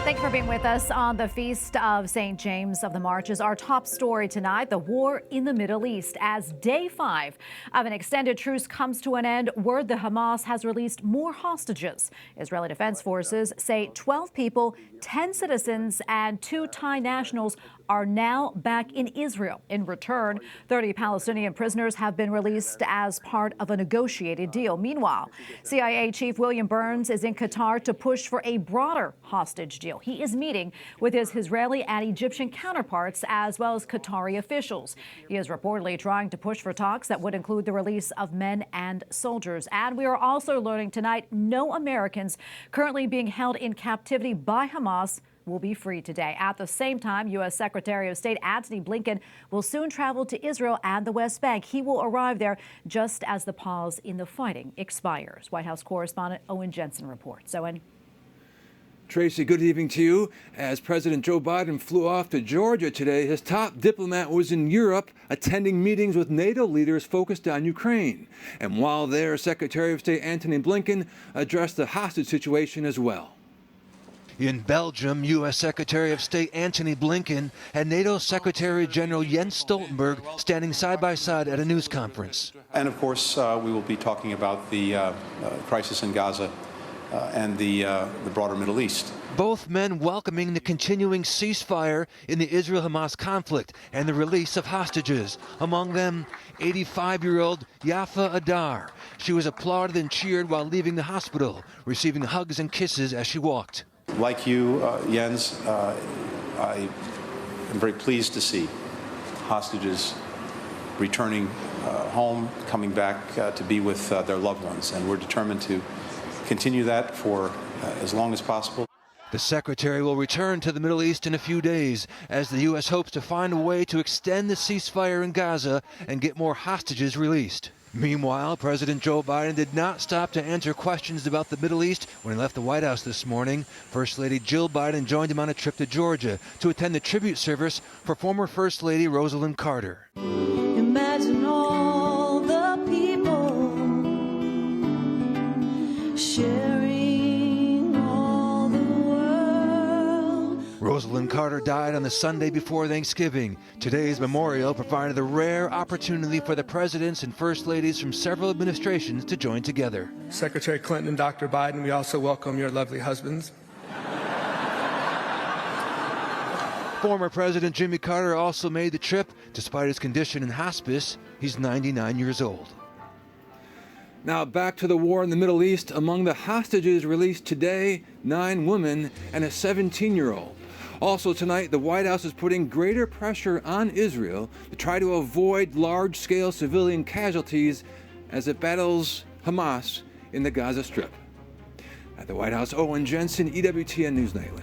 Thank you for being with us on the Feast of St. James of the Marches. Our top story tonight, the war in the Middle East. As day 5 of an extended truce comes to an end, word the Hamas has released more hostages. Israeli Defense Forces say 12 people, 10 citizens, and 2 Thai nationals are now back in Israel. In return, 30 Palestinian prisoners have been released as part of a negotiated deal. Meanwhile, CIA Chief William Burns is in Qatar to push for a broader hostage deal. He is meeting with his Israeli and Egyptian counterparts as well as Qatari officials. He is reportedly trying to push for talks that would include the release of men and soldiers. And we are also learning tonight no Americans currently being held in captivity by Hamas will be free today. At the same time, U.S. Secretary of State Antony Blinken will soon travel to Israel and the West Bank. He will arrive there just as the pause in the fighting expires. White House Correspondent Owen Jensen reports. Owen. Tracy, good evening to you. As President Joe Biden flew off to Georgia today, his top diplomat was in Europe attending meetings with NATO leaders focused on Ukraine. And while there, Secretary of State Antony Blinken addressed the hostage situation as well. In Belgium, U.S. Secretary of State Antony Blinken and NATO Secretary General Jens Stoltenberg standing side by side at a news conference. And of course, we will be talking about the crisis in Gaza and the broader Middle East. Both men welcoming the continuing ceasefire in the Israel-Hamas conflict and the release of hostages. Among them, 85-year-old Yafa Adar. She was applauded and cheered while leaving the hospital, receiving hugs and kisses as she walked. Like you, Jens, I am very pleased to see hostages returning home, coming back to be with their loved ones, and we're determined to continue that for as long as possible. The Secretary will return to the Middle East in a few days as the U.S. hopes to find a way to extend the ceasefire in Gaza and get more hostages released. Meanwhile, President Joe Biden did not stop to answer questions about the Middle East when he left the White House this morning. First Lady Jill Biden joined him on a trip to Georgia to attend the tribute service for former First Lady Rosalynn Carter. Imagine all the people sharing all the world. Rosalynn Carter died on the Sunday before Thanksgiving. Today's memorial provided a rare opportunity for the presidents and first ladies from several administrations to join together. Secretary Clinton and Dr. Biden, we also welcome your lovely husbands. Former President Jimmy Carter also made the trip despite his condition in hospice. He's 99 years old. Now back to the war in the Middle East. Among the hostages released today, 9 women and a 17-year-old. Also tonight, the White House is putting greater pressure on Israel to try to avoid large-scale civilian casualties as it battles Hamas in the Gaza Strip. At the White House, Owen Jensen, EWTN News Nightly.